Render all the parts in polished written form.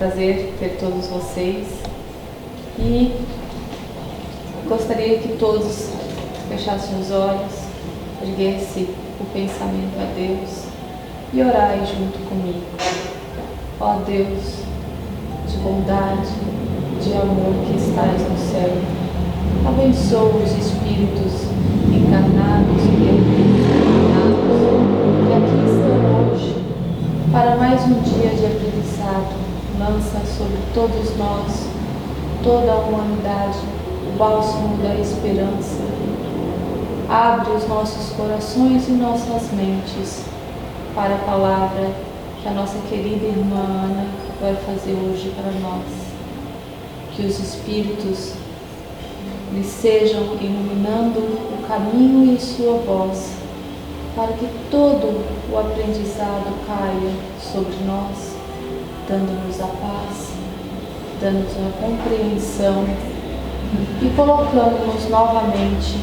Prazer ter todos vocês e gostaria que todos fechassem os olhos, erguessem o pensamento a Deus e orassem junto comigo. Ó Deus, de bondade, de amor que estás no céu, abençoa os espíritos encarnados e desencarnados que aqui estão hoje para mais um dia de aprendizado. Lança sobre todos nós, toda a humanidade, o bálsamo da esperança. Abre os nossos corações e nossas mentes para a palavra que a nossa querida irmã Ana vai fazer hoje para nós. Que os Espíritos lhe sejam iluminando o caminho e sua voz, para que todo o aprendizado caia sobre nós, dando-nos a paz, dando-nos a compreensão e colocando-nos novamente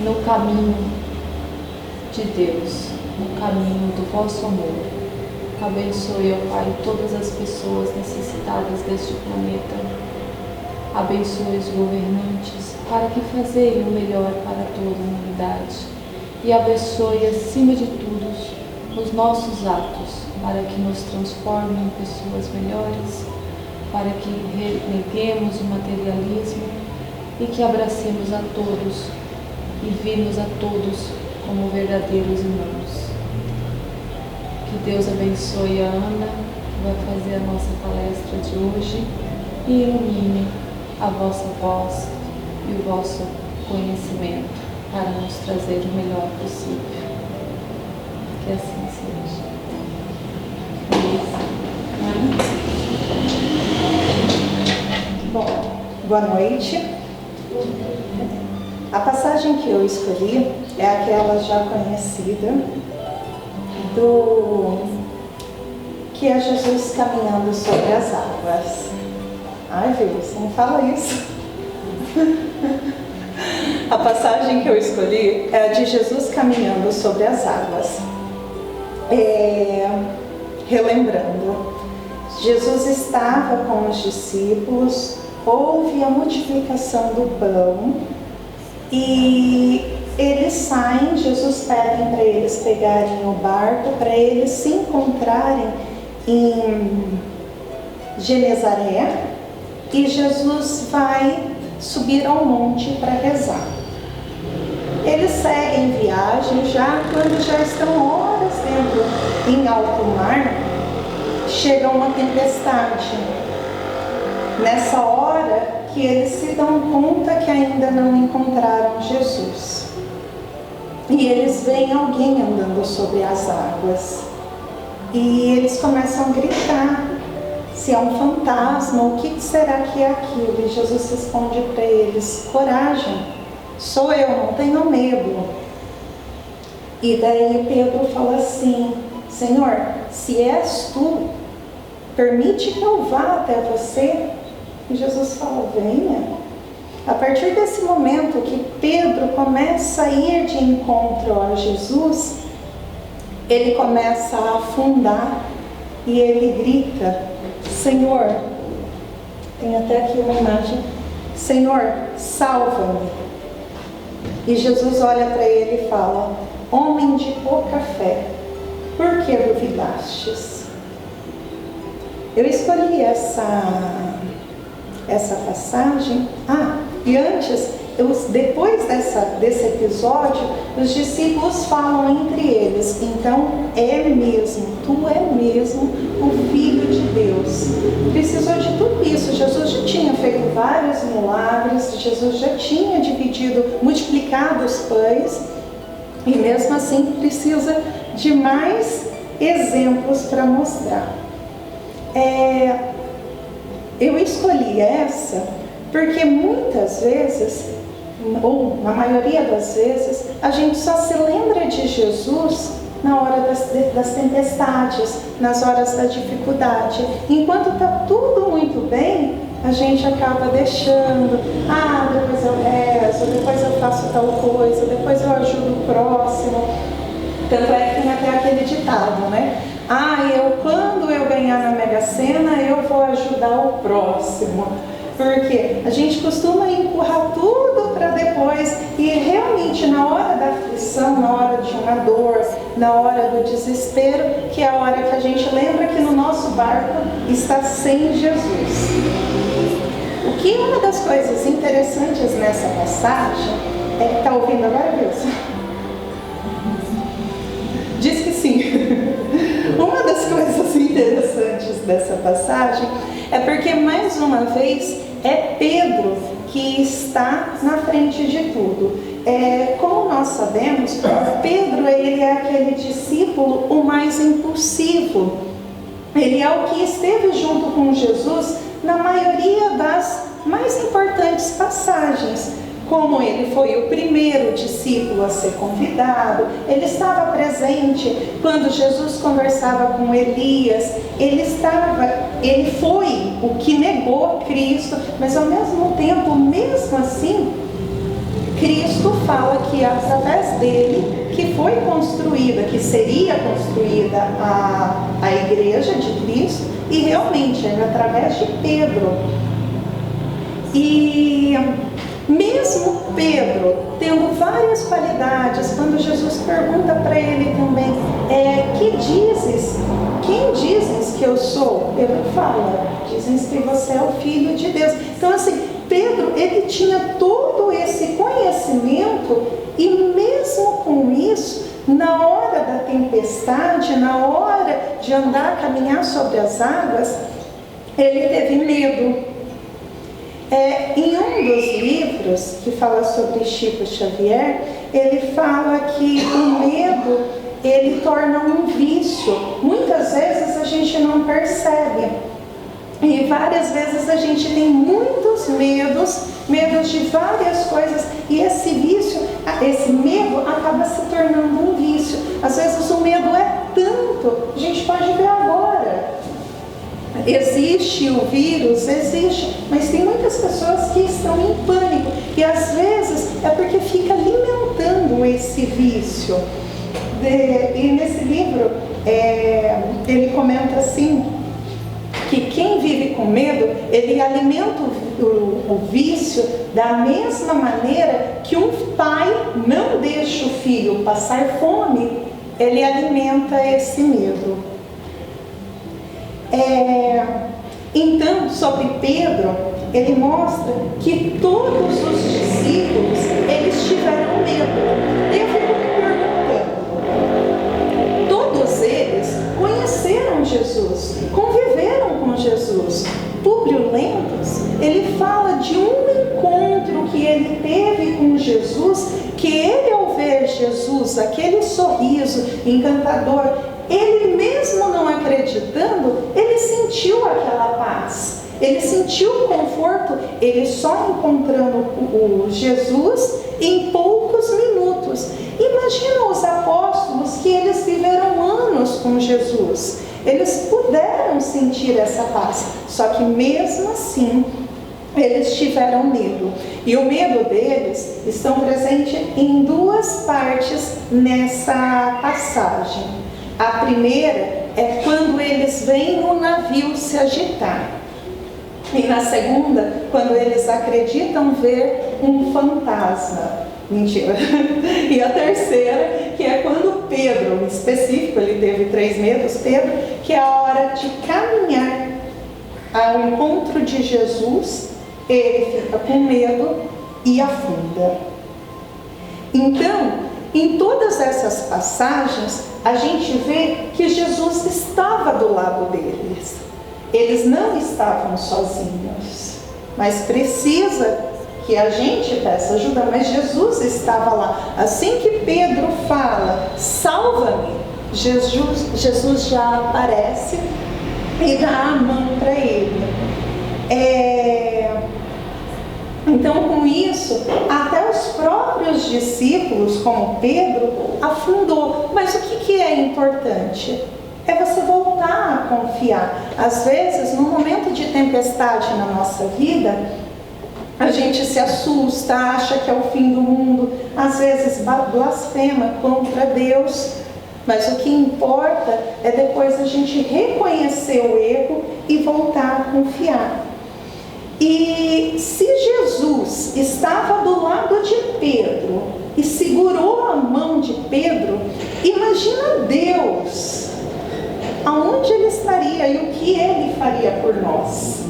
no caminho de Deus, no caminho do vosso amor. Abençoe, ó Pai, todas as pessoas necessitadas deste planeta. Abençoe os governantes para que façam o melhor para toda a humanidade. E abençoe, acima de tudo, os nossos atos, para que nos transformem em pessoas melhores, para que reneguemos o materialismo e que abracemos a todos e vimos a todos como verdadeiros irmãos. Que Deus abençoe a Ana, que vai fazer a nossa palestra de hoje, e ilumine a vossa voz e o vosso conhecimento para nos trazer o melhor possível. Que assim seja. Bom, boa noite. A passagem que eu escolhi é aquela já conhecida que é Jesus caminhando sobre as águas. Ai, viu, você não fala isso. A passagem que eu escolhi é a de Jesus caminhando sobre as águas. Relembrando, Jesus estava com os discípulos, houve a multiplicação do pão e eles saem, Jesus pede para eles pegarem o barco para eles se encontrarem em Genezaré, e Jesus vai subir ao monte para rezar. Eles seguem viagem quando já estão horas dentro em alto mar, chega uma tempestade. Nessa hora que eles se dão conta que ainda não encontraram Jesus. E eles veem alguém andando sobre as águas. E eles começam a gritar se é um fantasma, o que será que é aquilo? E Jesus responde para eles: coragem, sou eu, não tenham medo. E daí Pedro fala assim: Senhor, se és tu, permite que eu vá até você. E Jesus fala: venha. A partir desse momento que Pedro começa a ir de encontro a Jesus, ele começa a afundar e ele grita: Senhor, tem até aqui uma imagem, Senhor, salva-me. E Jesus olha para ele e fala: homem de pouca fé, por que duvidastes? Eu escolhi essa passagem. E antes, depois desse episódio, os discípulos falam entre eles: então é mesmo, tu é mesmo o Filho de Deus. Precisou de tudo isso. Jesus já tinha feito vários milagres, Jesus já tinha multiplicado os pães, e mesmo assim precisa de mais exemplos para mostrar. Eu escolhi essa porque muitas vezes, ou na maioria das vezes, a gente só se lembra de Jesus na hora das tempestades, nas horas da dificuldade. Enquanto está tudo muito bem, a gente acaba deixando: depois eu rezo, depois eu faço tal coisa, depois eu ajudo o próximo. Tanto é que tem até aquele ditado, né? Quando eu ganhar na Mega Sena, eu vou ajudar o próximo. Porque a gente costuma empurrar tudo para depois, e realmente na hora da aflição, na hora de uma dor, na hora do desespero, que é a hora que a gente lembra que no nosso barco está sem Jesus. O que uma das coisas interessantes nessa passagem está ouvindo agora, Wilson? Diz que sim. Uma das coisas interessantes dessa passagem é porque, mais uma vez, é Pedro que está na frente de tudo. Como nós sabemos, Pedro ele é aquele discípulo o mais impulsivo. Ele é o que esteve junto com Jesus na maioria das mais importantes passagens. Como ele foi o primeiro discípulo a ser convidado, ele estava presente quando Jesus conversava com Elias, ele foi o que negou Cristo, mas ao mesmo tempo, mesmo assim, Cristo fala que através dele que foi construída, que seria construída a igreja de Cristo, e realmente era através de Pedro. E mesmo Pedro tendo várias qualidades, quando Jesus pergunta para ele também, quem dizes que eu sou? Pedro fala, dizem que você é o Filho de Deus. Então assim, Pedro, ele tinha todo esse conhecimento, e mesmo com isso, na hora da tempestade, na hora de caminhar sobre as águas, ele teve medo. Em um dos livros que fala sobre Chico Xavier, ele fala que o medo, ele torna um vício. Muitas vezes a gente não percebe, e várias vezes a gente tem muitos medos de várias coisas, e esse vício, esse medo acaba se tornando um vício. Às vezes o medo é tanto, a gente pode ver agora. Existe o vírus, existe, mas tem muitas pessoas que estão em pânico, e às vezes é porque fica alimentando esse vício. E nesse livro, ele comenta assim, que quem vive com medo, ele alimenta o vício da mesma maneira que um pai não deixa o filho passar fome, ele alimenta esse medo. Então, sobre Pedro, ele mostra que todos os discípulos, eles tiveram medo. Eu fico me perguntando, todos eles conheceram Jesus, conviveram com Jesus. Públio Lentulus, ele fala de um encontro que ele teve com Jesus, que ele, ao ver Jesus, aquele sorriso encantador, ele mesmo não acreditando, ele sentiu aquela paz, ele sentiu o conforto, ele só encontrando o Jesus em poucos minutos. Imagina os apóstolos, que eles viveram anos com Jesus, eles puderam sentir essa paz, só que mesmo assim, eles tiveram medo. E o medo deles está presente em duas partes nessa passagem. A primeira é quando eles veem o navio se agitar. E na segunda, quando eles acreditam ver um fantasma. Mentira. E a terceira, que é quando Pedro, em específico, ele teve 3 medos, Pedro, que é a hora de caminhar ao encontro de Jesus, ele fica com medo e afunda. Então, em todas essas passagens, a gente vê que Jesus estava do lado deles. Eles não estavam sozinhos, mas precisa que a gente peça ajuda, mas Jesus estava lá. Assim que Pedro fala, salva-me, Jesus já aparece e dá a mão para ele. Então, com isso, até os próprios discípulos, como Pedro, afundou. Mas o que é importante? É você voltar a confiar. Às vezes, no momento de tempestade na nossa vida, a gente se assusta, acha que é o fim do mundo, às vezes blasfema contra Deus. Mas o que importa é depois a gente reconhecer o erro e voltar a confiar. E se Jesus estava do lado de Pedro e segurou a mão de Pedro, imagina Deus, aonde Ele estaria e o que Ele faria por nós.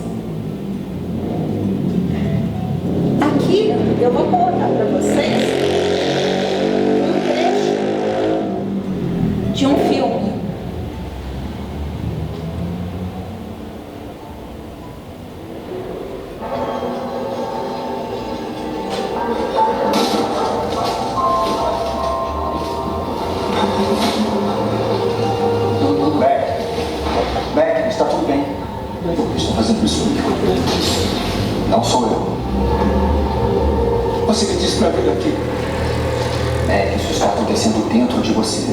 Aqui eu vou colocar para vocês um trecho de um filme. Beck, está tudo bem. Por que estão fazendo isso comigo? Não sou eu. Você me disse para vir aqui. Beck, isso está acontecendo dentro de você.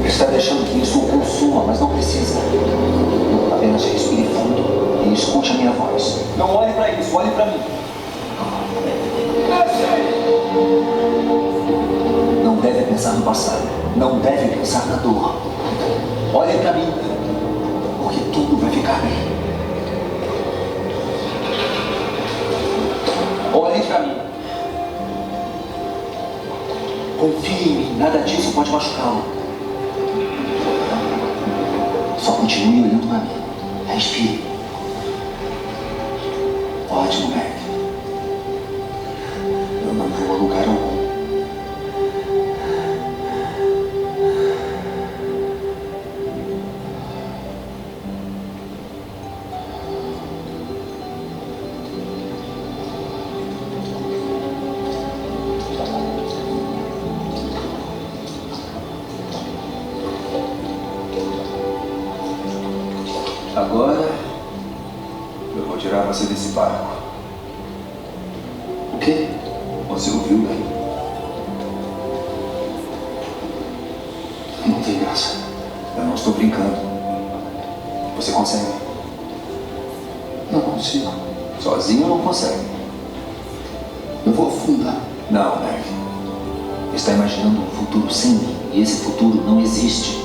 Está deixando que isso o consuma, mas não precisa. Apenas respire fundo e escute a minha voz. Não olhe para isso, olhe para mim. Não deve pensar no passado. Não deve pensar na dor. Olhe para mim, porque tudo vai ficar bem. Olhe para mim. Confie em mim, nada disso pode machucá-lo. Só continue olhando para mim. Respire. Ótimo, Beck. Eu não vou a lugar algum. Agora, eu vou tirar você desse barco. O quê? Você ouviu bem? Não tem graça. Eu não estou brincando. Você consegue? Não consigo. Sozinho não consegue. Eu vou afundar. Não, Beck. Está imaginando um futuro sem mim. E esse futuro não existe.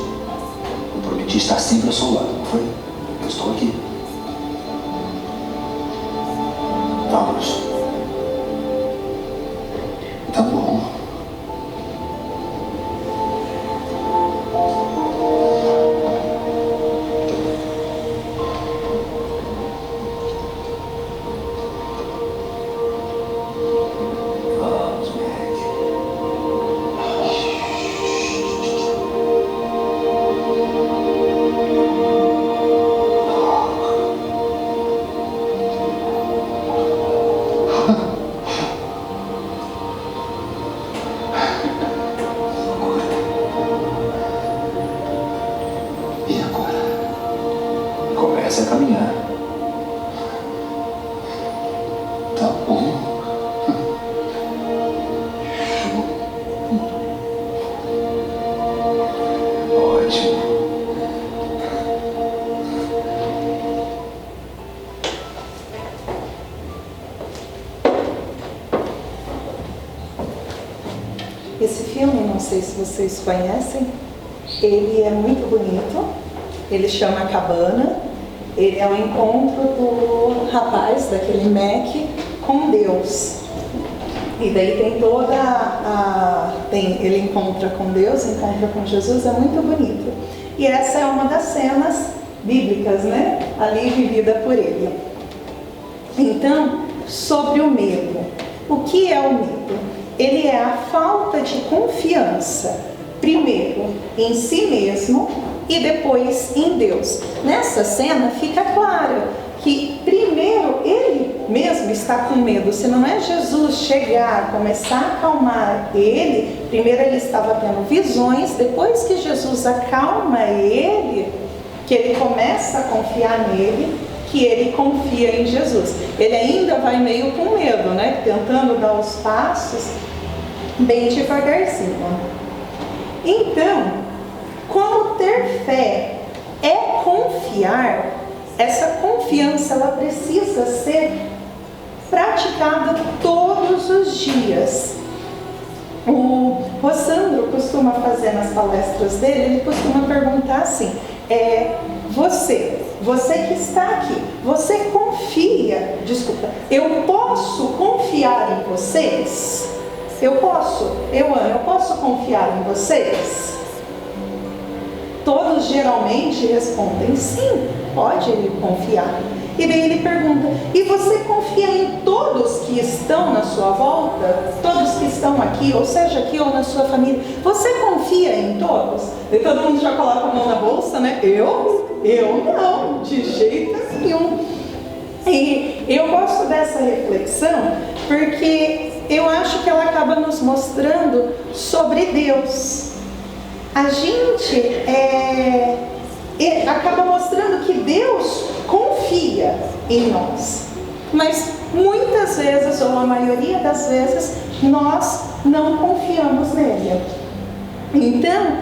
Eu prometi estar sempre ao seu lado, não foi? Eu estou aqui. Vamos. Tá bom. Vamos, Beck. E agora? Comece a caminhar. Tá bom. Ótimo. Esse filme, não sei se vocês conhecem, ele é muito bonito, ele chama A Cabana, ele é o encontro do rapaz, daquele Mac, com Deus. E daí tem ele encontra com Deus, encontra com Jesus, é muito bonito. E essa é uma das cenas bíblicas, né? Ali vivida por ele. Então, sobre o medo. O que é o medo? Ele é a falta de confiança, primeiro em si mesmo e depois em Deus. Nessa cena fica claro que primeiro ele mesmo está com medo. Se não é Jesus chegar, começar a acalmar ele, primeiro ele estava tendo visões, depois que Jesus acalma ele, que ele começa a confiar nele, que ele confia em Jesus. Ele ainda vai meio com medo, né? Tentando dar os passos bem devagarzinho. Então, como ter fé é confiar, essa confiança ela precisa ser praticada todos os dias. O Rossandro costuma fazer nas palestras dele, ele costuma perguntar assim, você que está aqui, você confia, eu posso confiar em vocês? Eu posso confiar em vocês? Todos geralmente respondem sim, pode confiar. E daí ele pergunta, e você confia em todos que estão na sua volta? Todos que estão aqui, ou seja, aqui ou na sua família? Você confia em todos? E todo mundo já coloca a mão na bolsa, né? Eu não, de jeito nenhum. E eu gosto dessa reflexão porque eu acho que ela acaba nos mostrando sobre Deus. A gente acaba mostrando que Deus confia em nós, mas muitas vezes, ou a maioria das vezes, nós não confiamos nele. Então,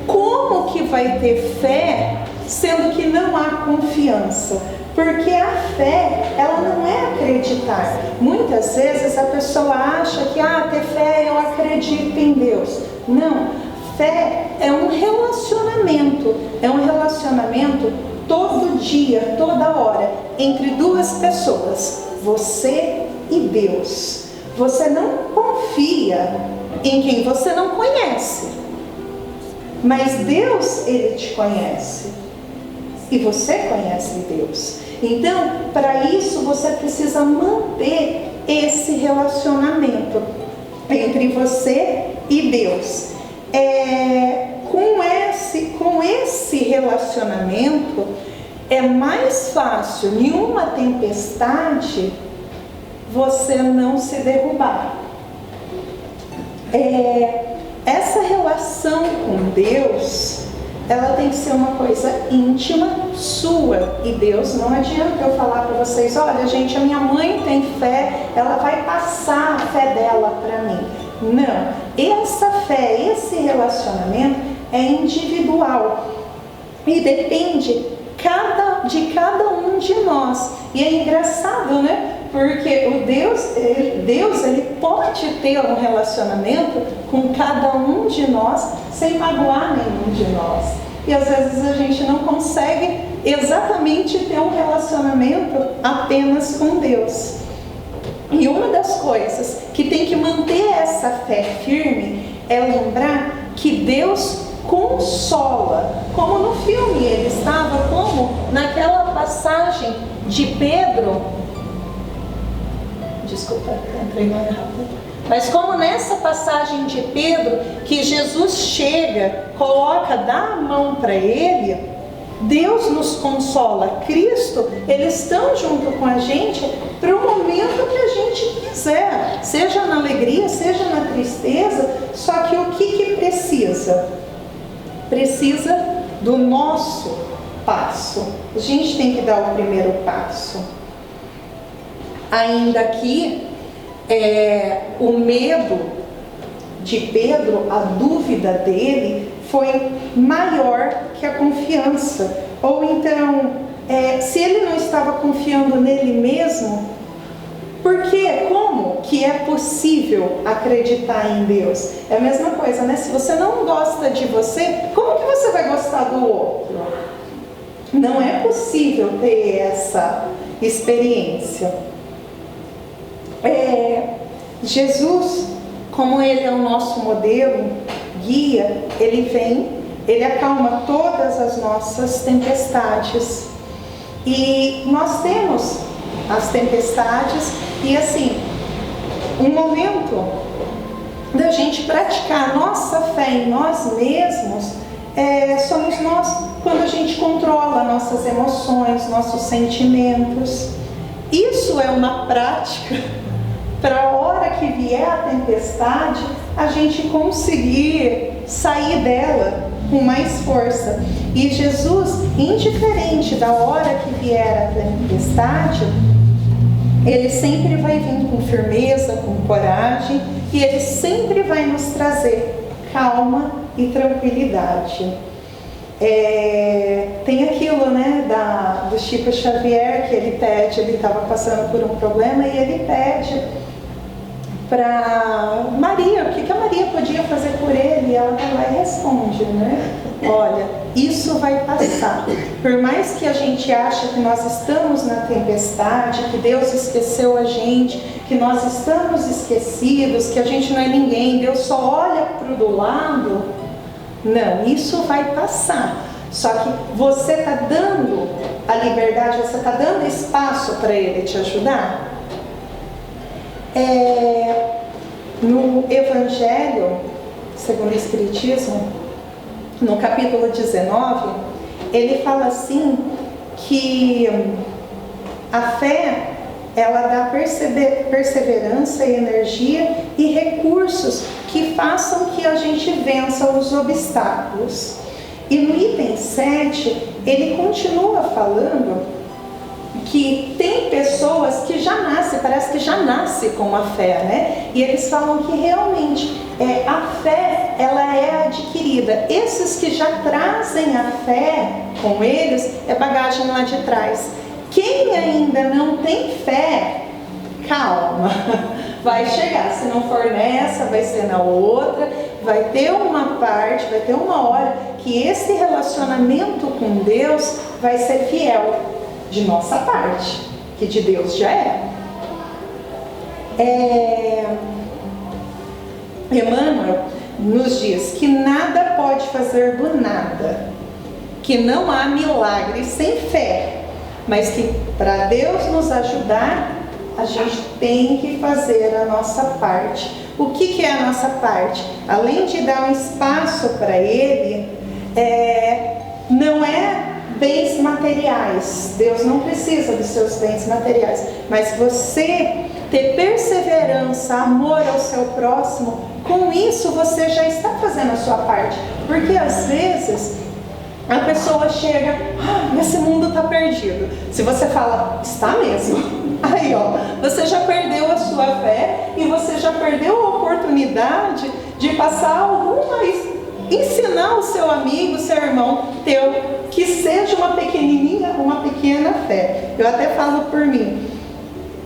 como que vai ter fé sendo que não há confiança? Porque a fé, ela não é acreditar. Muitas vezes a pessoa acha que ter fé, eu acredito em Deus. Não, fé é um relacionamento todo dia, toda hora, entre duas pessoas, você e Deus. Você não confia em quem você não conhece, mas Deus, Ele te conhece. E você conhece Deus. Então, para isso, você precisa manter esse relacionamento entre você e Deus. Com esse relacionamento, é mais fácil, em uma tempestade, você não se derrubar. Essa relação com Deus, ela tem que ser uma coisa íntima sua. E Deus, não adianta eu falar para vocês, olha gente, a minha mãe tem fé, ela vai passar a fé dela para mim. Não, essa fé, esse relacionamento é individual e depende de cada um de nós. E é engraçado, né? Porque o Deus ele pode ter um relacionamento com cada um de nós sem magoar nenhum de nós. E às vezes a gente não consegue exatamente ter um relacionamento apenas com Deus. E uma das coisas que tem que manter essa fé firme é lembrar que Deus consola. Como no filme ele estava, como naquela passagem de Pedro. Desculpa, entrei no errado. Mas como nessa passagem de Pedro, que Jesus chega, dá a mão para ele, Deus nos consola. Cristo, eles estão junto com a gente para o momento que a gente quiser, seja na alegria, seja na tristeza. Só que o que precisa? Precisa do nosso passo. A gente tem que dar o primeiro passo. Ainda que o medo de Pedro, a dúvida dele, foi maior que a confiança. Ou então, se ele não estava confiando nele mesmo, como que é possível acreditar em Deus? É a mesma coisa, né? Se você não gosta de você, como que você vai gostar do outro? Não é possível ter essa experiência. Jesus, como Ele é o nosso modelo, guia, Ele vem, Ele acalma todas as nossas tempestades. E nós temos as tempestades e assim, um momento da gente praticar a nossa fé em nós mesmos, somos nós, quando a gente controla nossas emoções, nossos sentimentos. Isso é uma prática para a hora que vier a tempestade, a gente conseguir sair dela com mais força. E Jesus, indiferente da hora que vier a tempestade, Ele sempre vai vir com firmeza, com coragem, e Ele sempre vai nos trazer calma e tranquilidade. Tem aquilo, né, do Chico Xavier, que ele estava passando por um problema e ele pede para Maria, o que a Maria podia fazer por ele? E ela vai lá e responde, né? Olha, isso vai passar. Por mais que a gente ache que nós estamos na tempestade, que Deus esqueceu a gente, que nós estamos esquecidos, que a gente não é ninguém, Deus só olha para o do lado. Não, isso vai passar. Só que você está dando a liberdade, você está dando espaço para Ele te ajudar. No Evangelho segundo o Espiritismo, no capítulo 19, ele fala assim que a fé, ela dá perseverança e energia e recursos que façam que a gente vença os obstáculos. E no item 7, ele continua falando que tem pessoas que já nascem, parece que já nascem com a fé, né? E eles falam que realmente a fé, ela é adquirida. Esses que já trazem a fé com eles, é bagagem lá de trás. Quem ainda não tem fé, calma, vai chegar. Se não for nessa, vai ser na outra. Vai ter uma parte, vai ter uma hora que esse relacionamento com Deus vai ser fiel. De nossa parte, que de Deus já é. Emmanuel nos diz que nada pode fazer do nada, que não há milagre sem fé, mas que para Deus nos ajudar, a gente tem que fazer a nossa parte. O que é a nossa parte? Além de dar um espaço para Ele, não é bens materiais. Deus não precisa dos seus bens materiais, mas você ter perseverança, amor ao seu próximo, com isso você já está fazendo a sua parte. Porque às vezes a pessoa chega, esse mundo está perdido. Se você fala, está mesmo, aí você já perdeu a sua fé e você já perdeu a oportunidade de passar ensinar o seu amigo, o seu irmão teu, que seja uma pequena fé. Eu até falo por mim,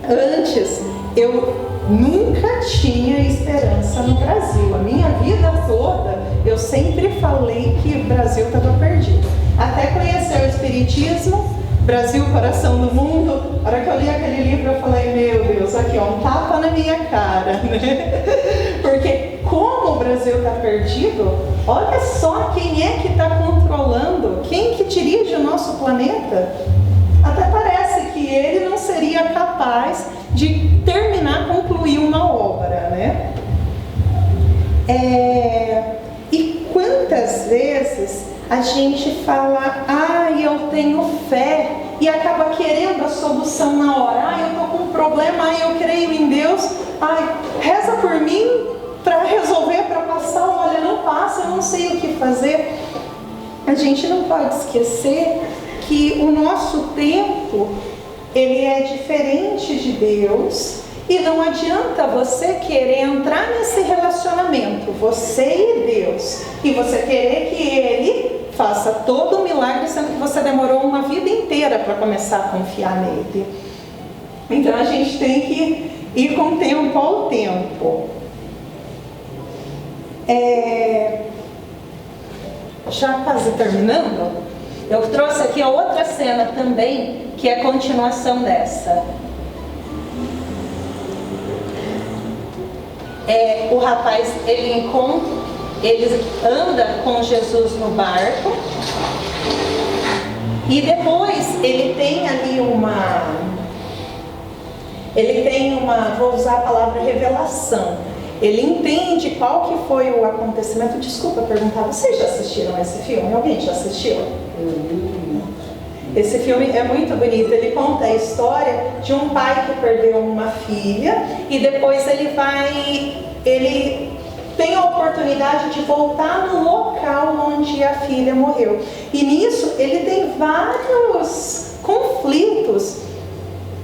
antes eu nunca tinha esperança no Brasil. A minha vida toda eu sempre falei que o Brasil estava perdido. Até conhecer o Espiritismo, Brasil, Coração do Mundo. A hora que eu li aquele livro eu falei, meu Deus, aqui um tapa na minha cara, né? Porque como o Brasil está perdido, olha só quem é que está controlando, quem que dirige o nosso planeta. Até parece que ele não seria capaz de concluir uma obra, né? E quantas vezes a gente fala, eu tenho fé, e acaba querendo a solução na hora. Eu estou com um problema, eu creio em Deus, reza por mim para resolver, para passar. Olha, não passa, eu não sei o que fazer. A gente não pode esquecer que o nosso tempo, ele é diferente de Deus, e não adianta você querer entrar nesse relacionamento, você e Deus, e você querer que Ele faça todo o milagre, sendo que você demorou uma vida inteira para começar a confiar nele. Então a gente tem que ir com tempo ao tempo. Já quase terminando, eu trouxe aqui a outra cena também, que é a continuação dessa. O rapaz, ele anda com Jesus no barco, e depois ele tem ali vou usar a palavra revelação. Ele entende qual que foi o acontecimento. Desculpa perguntar, vocês já assistiram esse filme? Alguém já assistiu? Esse filme é muito bonito. Ele conta a história de um pai que perdeu uma filha, e depois ele tem a oportunidade de voltar no local onde a filha morreu. E nisso ele tem vários conflitos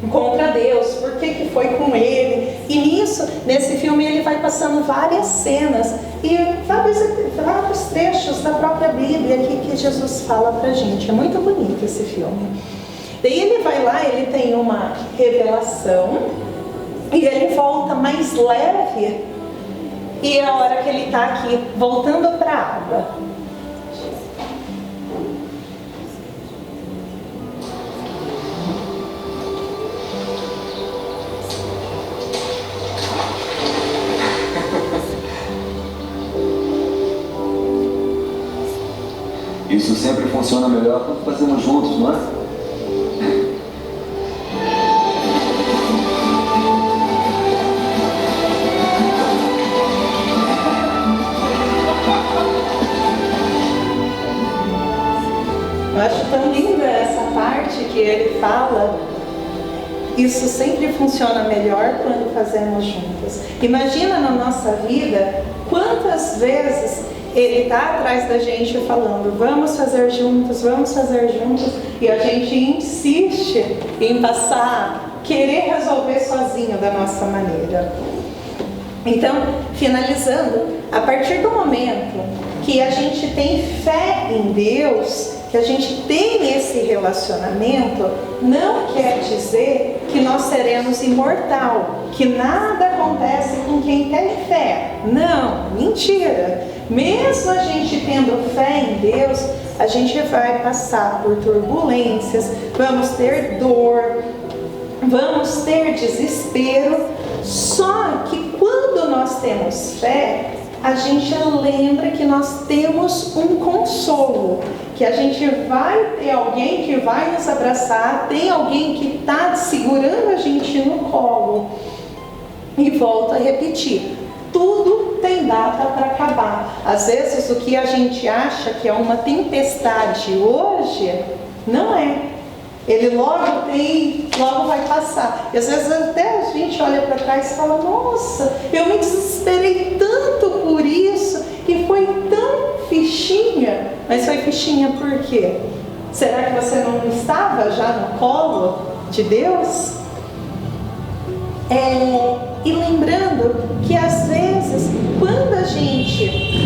contra Deus, por que foi com ele. E nisso, nesse filme, ele vai passando várias cenas e vários trechos da própria Bíblia que Jesus fala pra gente. É muito bonito esse filme. Daí ele vai lá, ele tem uma revelação, e ele volta mais leve, e é a hora que ele está aqui, voltando para a água. Isso sempre funciona melhor quando fazemos juntos, não é? Eu acho tão linda essa parte que ele fala, isso sempre funciona melhor quando fazemos juntos. Imagina na nossa vida quantas vezes ele está atrás da gente falando, vamos fazer juntos, e a gente insiste em querer resolver sozinho da nossa maneira. Então, finalizando, a partir do momento que a gente tem fé em Deus, que a gente tem esse relacionamento, não quer dizer que nós seremos imortal, que nada acontece com quem tem fé. Não, mentira. Mesmo a gente tendo fé em Deus, a gente vai passar por turbulências, vamos ter dor, vamos ter desespero. Só que quando nós temos fé, a gente lembra que nós temos um consolo, que a gente vai ter alguém que vai nos abraçar, tem alguém que está segurando a gente no colo. E volto a repetir, tudo tem data para acabar. Às vezes o que a gente acha que é uma tempestade hoje, não é. Ele logo vai passar. E às vezes até a gente olha para trás e fala, nossa, eu me desesperei tanto por isso, e foi tão fichinha. Mas foi fichinha por quê? Será que você não estava já no colo de Deus? E lembrando que às vezes,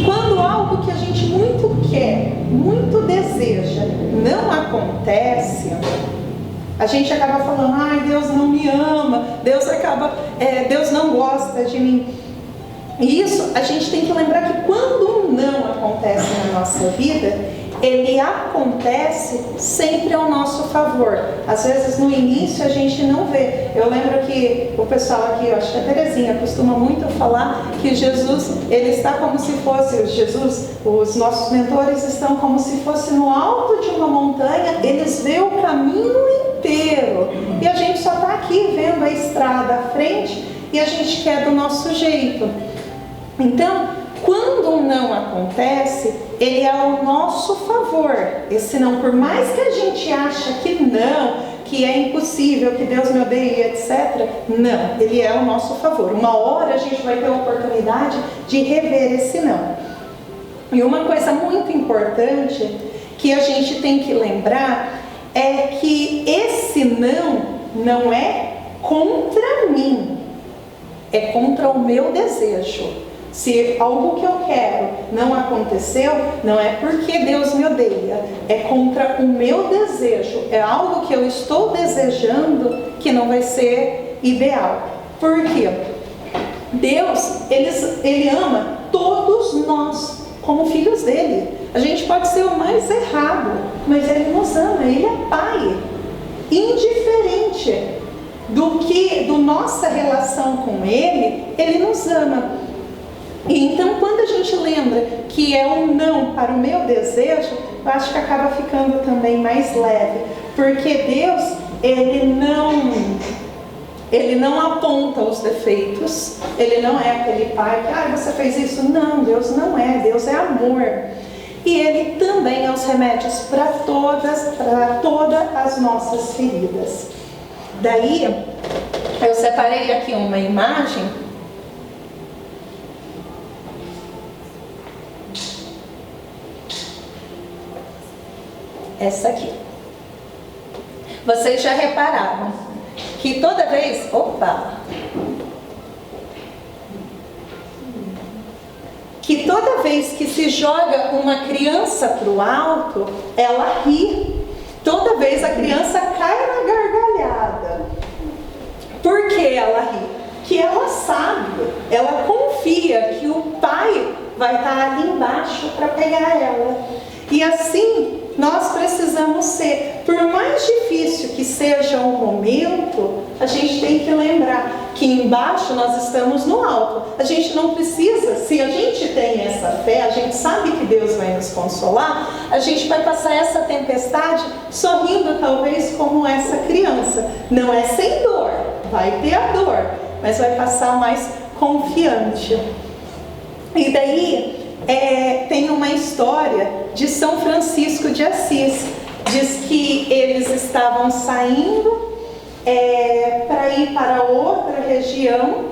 quando algo que a gente muito quer, muito deseja, não acontece, a gente acaba falando, ai, Deus não me ama, Deus não gosta de mim. E isso, a gente tem que lembrar que quando um não acontece na nossa vida, ele acontece sempre ao nosso favor. Às vezes no início a gente não vê. Eu lembro que o pessoal aqui, eu acho que a Terezinha costuma muito falar que Jesus, ele está como se fosse, os nossos mentores estão como se fosse no alto de uma montanha, eles veem o caminho inteiro. E a gente só está aqui vendo a estrada à frente e a gente quer do nosso jeito. Então, quando um não acontece, ele é ao nosso favor. Esse não, por mais que a gente ache que não, que é impossível, que Deus me odeia, etc. Não, ele é ao nosso favor. Uma hora a gente vai ter a oportunidade de rever esse não. E uma coisa muito importante que a gente tem que lembrar é que esse não é contra mim, é contra o meu desejo. Se algo que eu quero não aconteceu, não é porque Deus me odeia, é contra o meu desejo, é algo que eu estou desejando que não vai ser ideal. Por quê? Deus, Ele ama todos nós como filhos dele. A gente pode ser o mais errado, mas Ele nos ama, Ele é Pai. Indiferente do nossa relação com Ele, Ele nos ama. E então, quando a gente lembra que é um não para o meu desejo, eu acho que acaba ficando também mais leve. Porque Deus, Ele não aponta os defeitos, Ele não é aquele pai que, você fez isso. Não, Deus não é, Deus é amor. E Ele também é os remédios para todas as nossas feridas. Daí, eu separei aqui uma imagem. Essa aqui. Vocês já repararam que toda vez... Que toda vez que se joga uma criança para o alto, ela ri. Toda vez a criança cai na gargalhada. Por que ela ri? ela confia que o pai vai estar ali embaixo para pegar ela. E assim nós precisamos ser. Por mais difícil que seja o momento, a gente tem que lembrar que embaixo nós estamos no alto. A gente não precisa, se a gente tem essa fé, a gente sabe que Deus vai nos consolar, a gente vai passar essa tempestade sorrindo, talvez como essa criança. Não é sem dor, vai ter a dor, mas vai passar mais confiante. E daí tem uma história de São Francisco de Assis. Diz que eles estavam saindo para ir para outra região,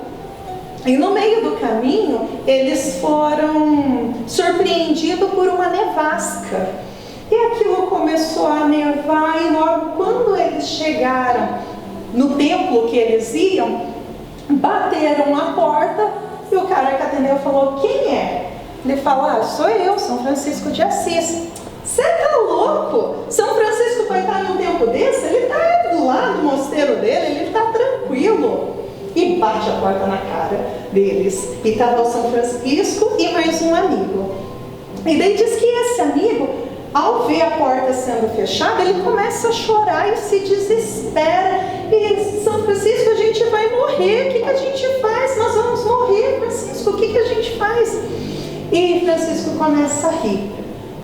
e no meio do caminho eles foram surpreendidos por uma nevasca. E aquilo começou a nevar, e logo quando eles chegaram no templo que eles iam, bateram a porta, e o cara que atendeu falou: quem é? Ele fala: sou eu, São Francisco de Assis. Você tá louco? São Francisco vai estar num tempo desse? Ele tá do lado do mosteiro dele, ele tá tranquilo. E bate a porta na cara deles. E estava o São Francisco e mais um amigo. E daí diz que esse amigo, ao ver a porta sendo fechada, ele começa a chorar e se desespera. E São Francisco, a gente vai morrer, o que a gente faz? Nós vamos morrer, Francisco, o que a gente faz? E Francisco começa a rir.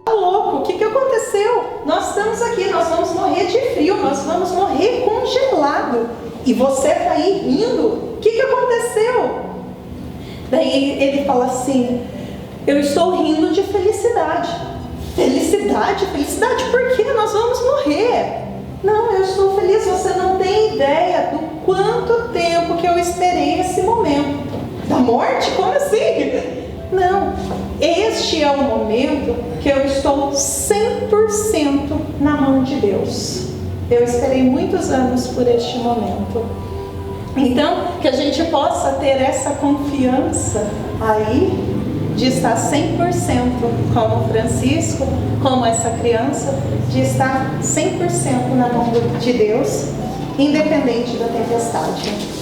Tá louco, o que aconteceu? Nós estamos aqui, nós vamos morrer de frio, nós vamos morrer congelado. E você está aí rindo? O que aconteceu? Daí ele fala assim: eu estou rindo de felicidade. Felicidade? Felicidade por quê? Nós vamos morrer. Não, eu estou feliz, você não tem ideia do quanto tempo que eu esperei esse momento. Da morte? Como assim? Não, este é o momento que eu estou 100% na mão de Deus. Eu esperei muitos anos por este momento. Então, que a gente possa ter essa confiança aí, de estar 100% como Francisco, como essa criança, de estar 100% na mão de Deus, independente da tempestade.